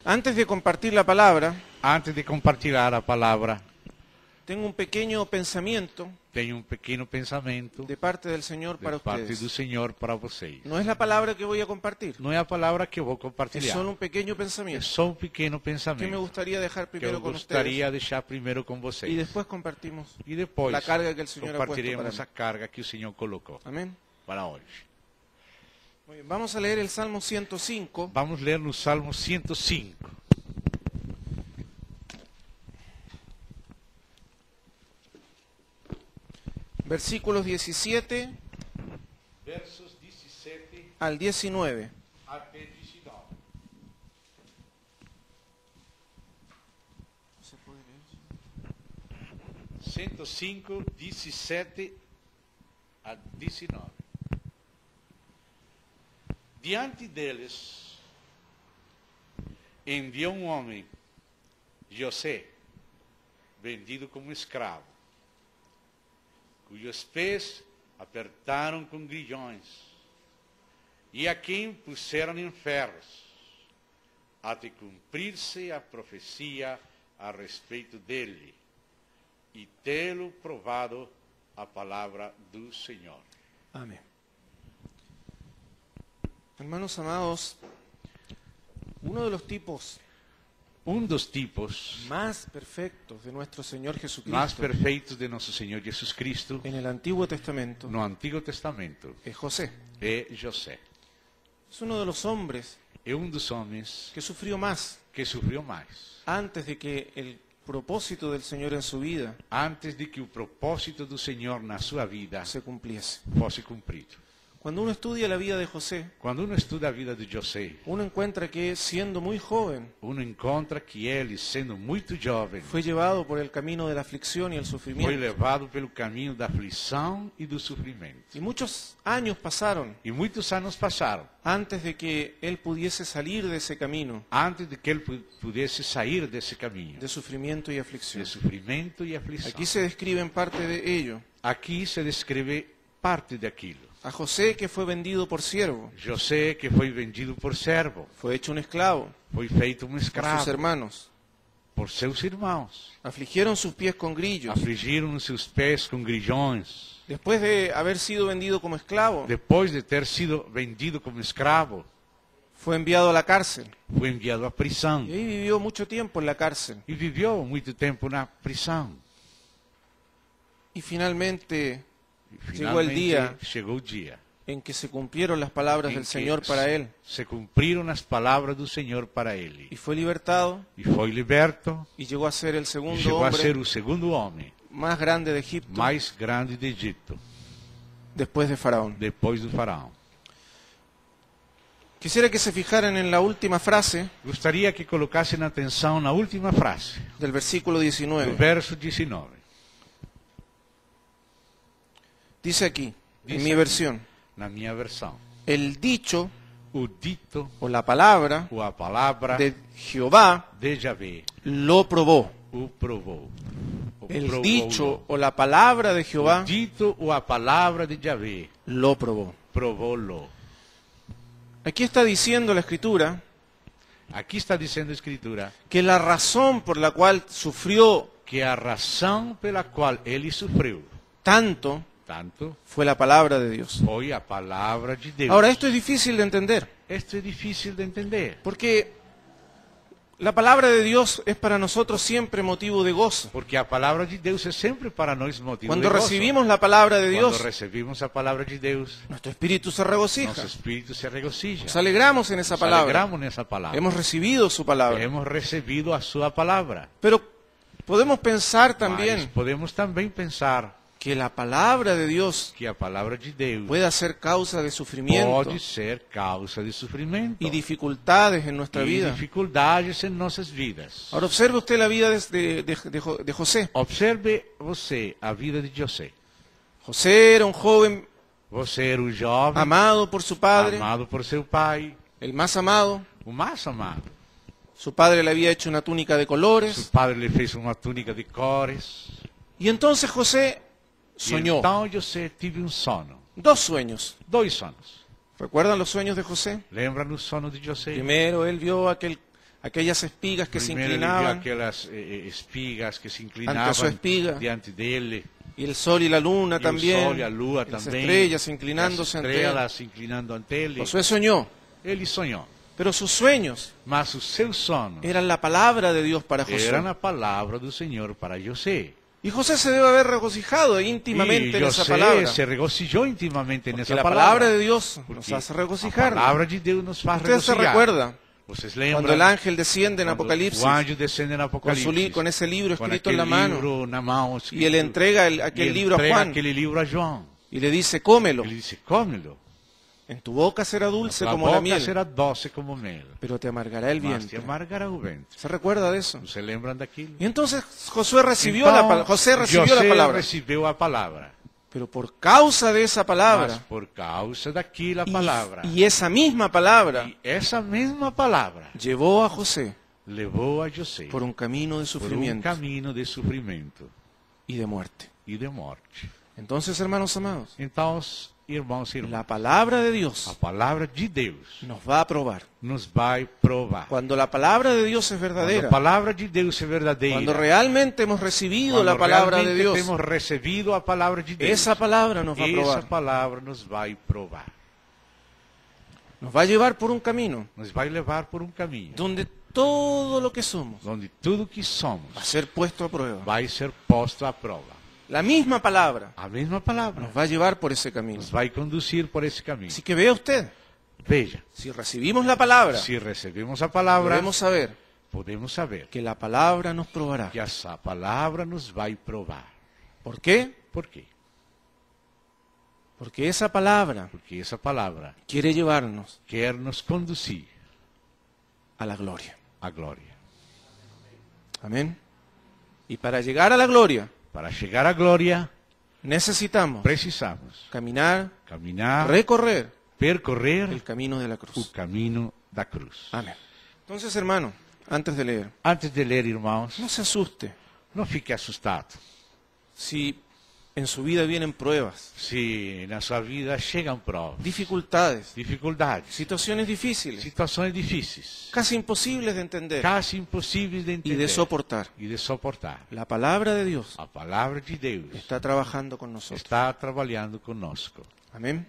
Antes de compartir la palabra, Antes de compartilhar a palavra, tengo un pequeño pensamiento tenho pequeno pensamento de parte del Señor para de parte ustedes. do Senhor para vocês. No es la palabra que voy a compartir, Não é a palavra que eu vou es compartilhar, solo un pequeño é pensamiento só pequeno que me pensamento gustaría dejar que eu primero con gostaria ustedes de deixar primeiro com y vocês. después compartimos E depois la carga que el Señor ha puesto para compartilhemos mí. a carga que o Senhor colocou Amén. para hoje. Muy bien, vamos a leer el Salmo 105, Vamos ler no Salmo 105. versículos 17 Versos 17 al 19. até 19. ¿Se puede leer? 105, 17 a 19. Diante deles enviou um homem, José, vendido como escravo, cujos pés apertaram com grilhões, e a quem puseram em ferros, até cumprir-se a profecia a respeito dele, e tê-lo provado a palavra do Senhor. Amén. Hermanos amados, uno de los tipos Dos tipos más perfectos de nuestro Señor mais Jesucristo perfeitos de nosso Senhor Jesus Cristo en el Antiguo Testamento no Antigo Testamento es José. é José. Es uno de los hombres É dos homens que sufrió más que sofreu mais, antes de que el propósito del Señor en su vida antes de que o propósito do Senhor na sua vida se cumpliese. fosse cumprido. Cuando uno estudia la vida de José, Quando uno estuda a vida de José, uno encuentra que siendo muy joven uno encontra que ele, sendo muito jovem, fue llevado por el camino de la aflicción y el foi sufrimiento. levado pelo caminho da aflição e do sofrimento. Y muchos años pasaron E muitos anos passaram antes de que él pudiese salir de ese camino antes de que ele pudesse sair desse caminho de sufrimiento y de aflicción. sofrimento e aflição. Aquí se describe en parte de ello Aqui se descreve parte daquilo. a José, que fue vendido por siervo, José, que foi vendido por servo, fue hecho un esclavo foi feito um por sus escravo hermanos. por seus irmãos. Afligieron sus pies con grillos. Afligiram os seus pés com grilhões. Después de haber sido vendido como esclavo, Depois de ter sido vendido como escravo, fue enviado a la cárcel. foi enviado à prisão. Y ahí vivió mucho tiempo en la cárcel. E viveu muito tempo na prisão. Y finalmente E Chegou el dia chegou o dia en que se cumplieron las palabras em del que Señor para él. se cumpriram as palavras do Senhor para ele. Y fue libertado E foi liberto y llegó a ser el e segundo chegou a ser hombre o segundo homem más grande de Egipto mais grande de Egito, después de Faraón. depois do faraó. Quisiera que se fijaran en la última frase Gostaria que colocassem atenção na última frase, del versículo do 19. verso 19. Dice aquí, en Dice mi aquí. versión, Na minha versão, el dicho o dito o la palabra ou a palavra de Jehová de Javé lo probó. o provou. O El provou-lo. dicho o la palabra de O Jehová dito ou a palavra de Javé lo probó. provou-lo. Aquí está diciendo la Escritura Aqui está dizendo a Escritura que la razón por la cual sufrió que a razão pela qual ele sofreu tanto tanto fue la palabra de Dios. foi a palavra de Deus. Ahora, esto es difícil de entender, Esto é difícil de entender, porque la palabra de Dios es para nosotros siempre motivo de gozo. porque a palavra de Deus é sempre para nós motivo Cuando de gozo. recibimos la palabra de Quando Dios, recebemos a palavra de Deus, nuestro espíritu se regocija. nosso espírito se regocija. Nos alegramos en esa Nos palabra. alegramos nessa palavra. Hemos recibido su palabra. Hemos recebido a sua palavra. Pero podemos pensar Mas también podemos também pensar que la palabra de Dios que a palavra de Deus pueda ser causa de sufrimiento pode ser causa de sofrimento y dificultades en nuestra e vida. dificuldades em nossas vidas. Ahora observe usted la vida de José. Observe você a vida de José. José era un joven Você era o jovem, amado por su padre, amado por seu pai, el más amado. o mais amado. Su padre le había hecho una túnica de Seu colores. padre lhe fez uma túnica de cores. Y entonces José E soñó. então José teve um sono. Dos sueños. 2 sonos. ¿Recuerdan los sueños de José? Lembra no sono de José? Primero él vio aquellas espigas que se Primeiro ele viu inclinaban aquelas espigas que se ante inclinavam su espiga, diante dele. y el sol y la luna E o también, sol e a lua y las também. estrellas e inclinándose as ante él. estrelas se inclinando ante ele. Josué soñó, Ele sonhou. pero sus sueños Mas os seus sonos eran la palabra de Dios para Josué. eram a palavra do Senhor para José. Y José se debe haber regocijado E íntimamente en esa José palabra. se regocijou intimamente Porque nessa la palavra. palabra de Dios nos Porque hace a regocijar. palavra de Deus nos faz Usted se regocijar. recuerda Vocês cuando el lembram? ángel desciende en Quando Apocalipsis o anjo descende no con, Apocalipse. con ese libro com escrito en aquele la mano livro na mão, y él entrega aquel libro a entrega Juan aquele livro a João. y le dice, cómelo, Ele disse, come-lo. en tu boca será dulce A como la boca miel, será doce como mel. pero te amargará el Mas te vientre. amargará o ventre. ¿Se recuerda de eso? Vocês lembram daquilo? Y entonces José recibió Então, José recibió la José palabra, recebeu a palavra. pero por causa de esa Mas palabra por causa daquela palavra. y esa misma palabra E essa mesma palavra llevó a José levou a José por un camino de por um sufrimiento caminho de sofrimento y de muerte. e de morte. Entonces, hermanos amados, Então, irmãos e irmãs, la palabra de a Dios palavra de Deus nos va a probar. nos vai provar. Cuando la palabra de Dios es Quando verdadera, a palavra de Deus é verdadeira, cuando realmente hemos recibido quando la palabra de realmente Dios, temos recebido a palavra de Deus, esa palabra nos va a essa probar. palavra nos vai provar. Nos va a llevar por un camino Nos vai levar por um caminho donde todo lo que somos onde tudo que va a somos ser puesto a prueba. vai ser posto à prova. La misma palabra A mesma palavra nos va a llevar por ese camino. nos vai conduzir por esse caminho. Así que vea usted, Veja, si recibimos la palabra, se recebemos a palavra, debemos saber podemos saber que la palabra nos probará. que essa palavra nos vai provar. ¿Por qué? Por quê? Porque esa palabra Porque essa palavra quiere llevarnos quer nos conduzir a la gloria. à glória. Amén. Y para llegar a la gloria Para chegar à glória, necesitamos precisamos caminar, caminhar, recorrer percorrer el camino de la o cruz. caminho da cruz. Amén. Entonces, hermano, antes de leer, Antes de ler, irmãos, no se asuste não fique assustado. si en su vida vienen pruebas, Se na sua vida chegam provas, dificultades, dificuldades, situaciones difíciles, situações difíceis, casi imposibles de entender quase impossíveis de y entender de soportar. e de suportar. La palabra de Dios A palavra de Deus está trabajando con nosotros. está trabalhando conosco. Amén.